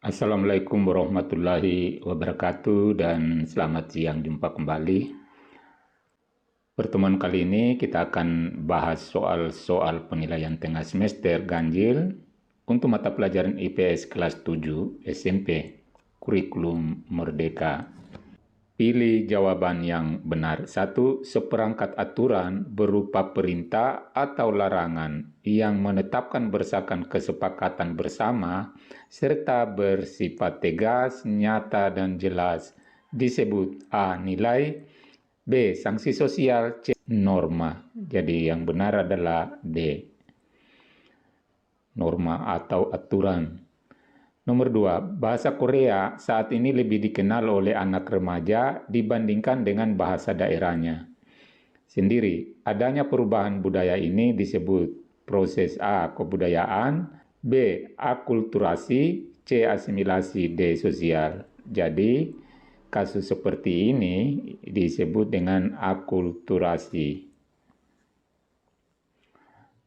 Assalamualaikum warahmatullahi wabarakatuh dan selamat siang, jumpa kembali. Pertemuan kali ini kita akan bahas soal-soal penilaian tengah semester ganjil untuk mata pelajaran IPS kelas 7 SMP, kurikulum Merdeka. Pilih jawaban yang benar. 1. Seperangkat aturan berupa perintah atau larangan yang menetapkan berdasarkan kesepakatan bersama serta bersifat tegas, nyata, dan jelas disebut A. Nilai, B. Sanksi sosial, C. Norma. Jadi yang benar adalah D. Norma atau aturan. Nomor 2, bahasa Korea saat ini lebih dikenal oleh anak remaja dibandingkan dengan bahasa daerahnya sendiri. Adanya perubahan budaya ini disebut proses A. Kebudayaan, B. Akulturasi, C. Asimilasi, D. Sosial. Jadi, kasus seperti ini disebut dengan akulturasi.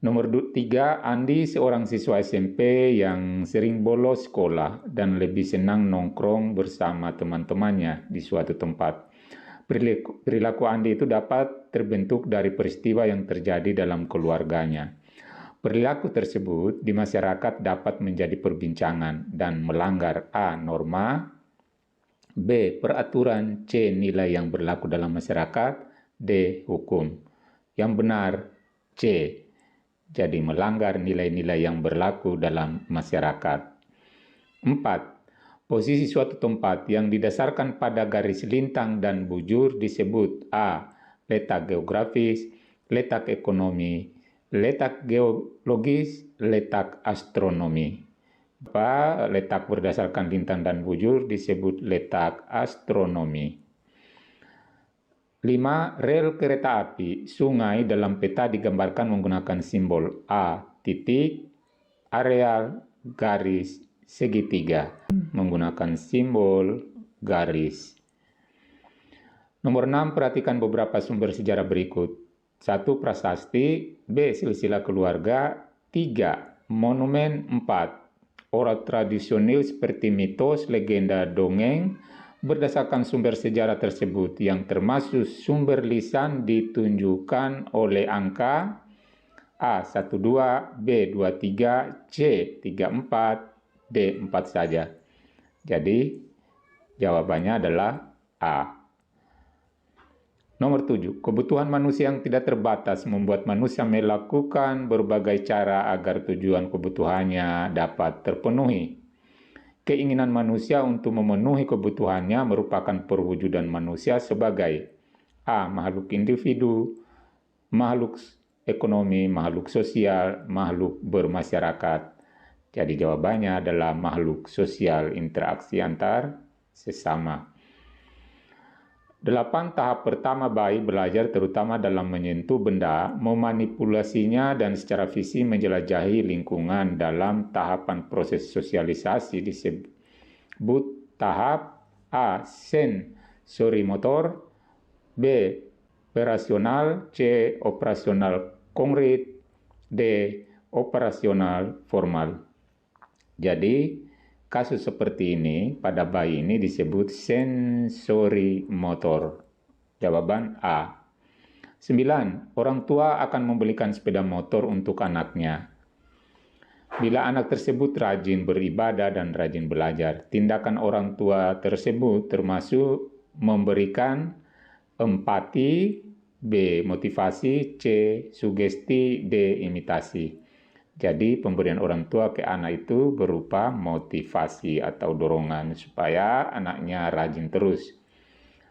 Nomor 3, Andi seorang siswa SMP yang sering bolos sekolah dan lebih senang nongkrong bersama teman-temannya di suatu tempat. Perilaku Andi itu dapat terbentuk dari peristiwa yang terjadi dalam keluarganya. Perilaku tersebut di masyarakat dapat menjadi perbincangan dan melanggar A. Norma, B. Peraturan, C. Nilai yang berlaku dalam masyarakat, D. Hukum. Yang benar C. Jadi melanggar nilai-nilai yang berlaku dalam masyarakat. 4. Posisi suatu tempat yang didasarkan pada garis lintang dan bujur disebut A. Letak geografis, letak ekonomi, letak geologis, letak astronomi. Letak berdasarkan lintang dan bujur disebut letak astronomi. 5. Rel kereta api sungai dalam peta digambarkan menggunakan simbol A, titik, areal, garis, segitiga. Menggunakan simbol garis. Nomor 6. Perhatikan beberapa sumber sejarah berikut. 1. Prasasti, B. Silsilah keluarga, 3. Monumen, 4. Orang tradisional seperti mitos, legenda, dongeng, berdasarkan sumber sejarah tersebut yang termasuk sumber lisan ditunjukkan oleh angka A. 12, B. 23, C. 34, D. 4 saja. Jadi jawabannya adalah A. Nomor 7. Kebutuhan manusia yang tidak terbatas membuat manusia melakukan berbagai cara agar tujuan kebutuhannya dapat terpenuhi. Keinginan manusia untuk memenuhi kebutuhannya merupakan perwujudan manusia sebagai A. Makhluk individu, makhluk ekonomi, makhluk sosial, makhluk bermasyarakat. Jadi jawabannya adalah makhluk sosial, interaksi antar sesama. 8. Tahap pertama bayi belajar terutama dalam menyentuh benda, memanipulasinya dan secara fisik menjelajahi lingkungan. Dalam tahapan proses sosialisasi disebut tahap A. Sensori motor, B. Operasional, C. Operasional konkret, D. Operasional formal. Jadi kasus seperti ini pada bayi ini disebut sensori motor. Jawaban A. 9. Orang tua akan membelikan sepeda motor untuk anaknya. Bila anak tersebut rajin beribadah dan rajin belajar, tindakan orang tua tersebut termasuk memberikan empati, B. Motivasi, C. Sugesti, D. Imitasi. Jadi pemberian orang tua ke anak itu berupa motivasi atau dorongan supaya anaknya rajin terus.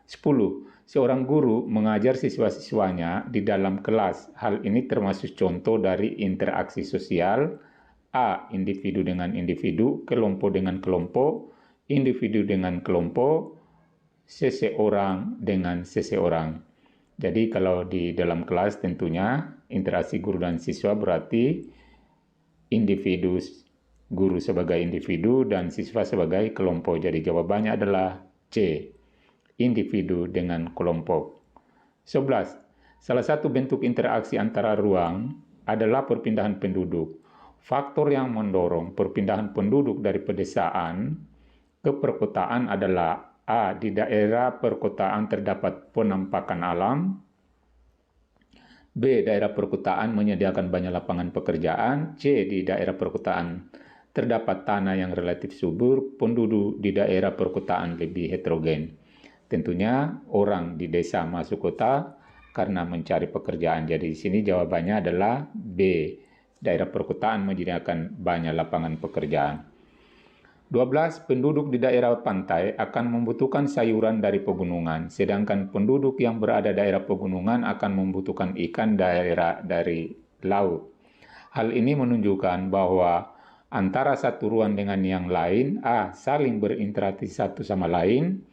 10. Seorang guru mengajar siswa-siswanya di dalam kelas. Hal ini termasuk contoh dari interaksi sosial. A. Individu dengan individu, kelompok dengan kelompok, individu dengan kelompok, seseorang dengan seseorang. Jadi kalau di dalam kelas tentunya interaksi guru dan siswa berarti individu, guru sebagai individu dan siswa sebagai kelompok. Jadi jawabannya adalah C. Individu dengan kelompok. 11. Salah satu bentuk interaksi antara ruang adalah perpindahan penduduk. Faktor yang mendorong perpindahan penduduk dari pedesaan ke perkotaan adalah A. Di daerah perkotaan terdapat penampakan alam. B. Daerah perkotaan menyediakan banyak lapangan pekerjaan. C. Di daerah perkotaan terdapat tanah yang relatif subur. Penduduk di daerah perkotaan lebih heterogen. Tentunya orang di desa masuk kota karena mencari pekerjaan. Jadi di sini jawabannya adalah B. Daerah perkotaan menyediakan banyak lapangan pekerjaan. 12. Penduduk di daerah pantai akan membutuhkan sayuran dari pegunungan, sedangkan penduduk yang berada daerah pegunungan akan membutuhkan ikan dari laut. Hal ini menunjukkan bahwa antara satu ruang dengan yang lain, A. saling berinteraksi satu sama lain,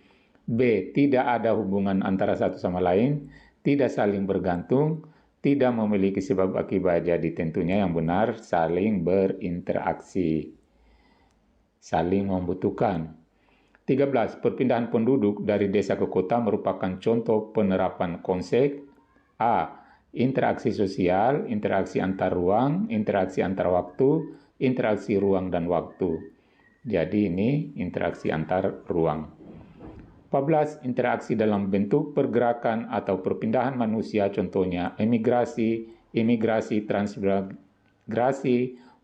B. tidak ada hubungan antara satu sama lain, tidak saling bergantung, tidak memiliki sebab akibat. Jadi tentunya yang benar saling berinteraksi, saling membutuhkan. 13. Perpindahan penduduk dari desa ke kota merupakan contoh penerapan konsep A. Interaksi sosial, interaksi antar ruang, interaksi antar waktu, interaksi ruang dan waktu. Jadi ini interaksi antar ruang. 14. Interaksi dalam bentuk pergerakan atau perpindahan manusia, contohnya emigrasi, transmigrasi,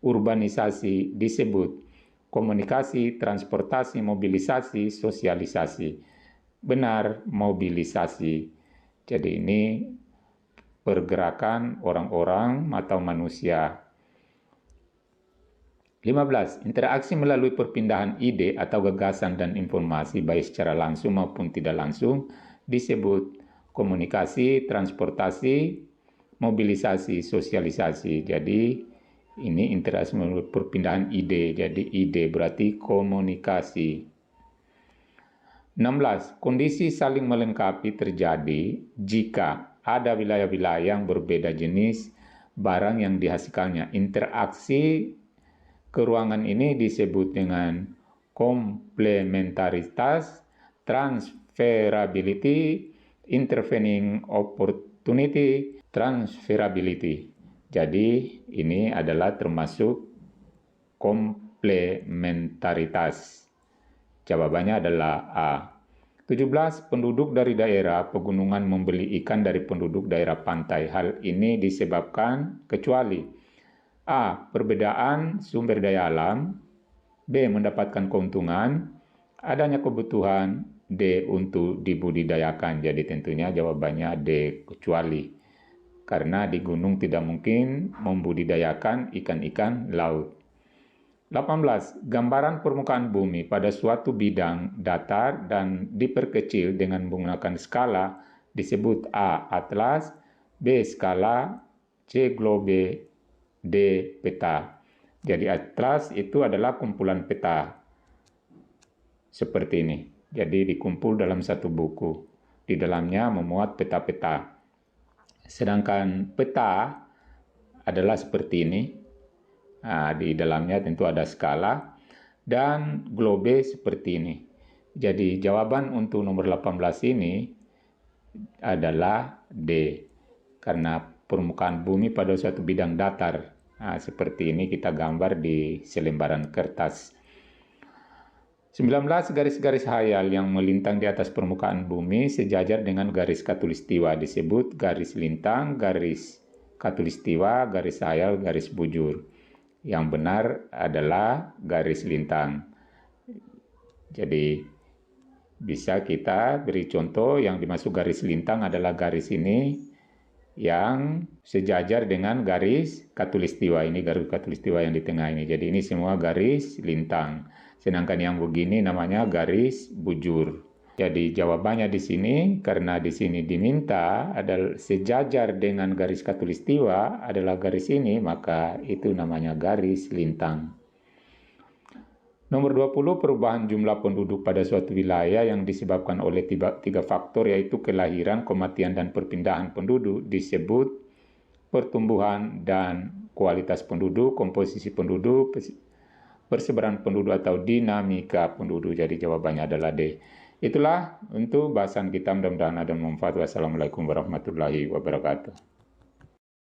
urbanisasi disebut komunikasi, transportasi, mobilisasi, sosialisasi. Benar, mobilisasi. Jadi ini pergerakan orang-orang atau manusia. 15. Interaksi melalui perpindahan ide atau gagasan dan informasi baik secara langsung maupun tidak langsung disebut komunikasi, transportasi, mobilisasi, sosialisasi. Jadi ini interaksi melalui perpindahan ide. Jadi ide berarti komunikasi. 16. Kondisi saling melengkapi terjadi jika ada wilayah-wilayah yang berbeda jenis barang yang dihasilkannya. Interaksi keruangan ini disebut dengan komplementaritas, transferability, intervening opportunity, transferability. Jadi ini adalah termasuk komplementaritas. Jawabannya adalah A. 17. Penduduk dari daerah pegunungan membeli ikan dari penduduk daerah pantai. Hal ini disebabkan kecuali A. Perbedaan sumber daya alam, B. Mendapatkan keuntungan, adanya kebutuhan, D. Untuk dibudidayakan. Jadi tentunya jawabannya D. Kecuali. Karena di gunung tidak mungkin membudidayakan ikan-ikan laut. 18. Gambaran permukaan bumi pada suatu bidang datar dan diperkecil dengan menggunakan skala disebut A. Atlas, B. Skala, C. Globe, D. Peta. Jadi atlas itu adalah kumpulan peta. Seperti ini. Jadi dikumpul dalam satu buku. Di dalamnya memuat peta-peta. Sedangkan peta adalah seperti ini. Nah, di dalamnya tentu ada skala dan globe seperti ini. Jadi jawaban untuk nomor 18 ini adalah D. Karena permukaan bumi pada suatu bidang datar. Nah, seperti ini kita gambar di selembaran kertas. 19. Garis-garis hayal yang melintang di atas permukaan bumi sejajar dengan garis khatulistiwa disebut garis lintang, garis khatulistiwa, garis hayal, garis bujur. Yang benar adalah garis lintang. Jadi bisa kita beri contoh yang dimaksud garis lintang adalah garis ini yang sejajar dengan garis khatulistiwa. Ini garis khatulistiwa yang di tengah ini. Jadi ini semua garis lintang. Sedangkan yang begini namanya garis bujur. Jadi jawabannya di sini karena di sini diminta adalah sejajar dengan garis khatulistiwa adalah garis ini, maka itu namanya garis lintang. Nomor 20, perubahan jumlah penduduk pada suatu wilayah yang disebabkan oleh tiga faktor yaitu kelahiran, kematian, dan perpindahan penduduk disebut pertumbuhan dan kualitas penduduk, komposisi penduduk, persebaran penduduk atau dinamika penduduk. Jadi jawabannya adalah D. Itulah untuk bahasan kita, mudah-mudahan ada manfaat. Wassalamualaikum warahmatullahi wabarakatuh.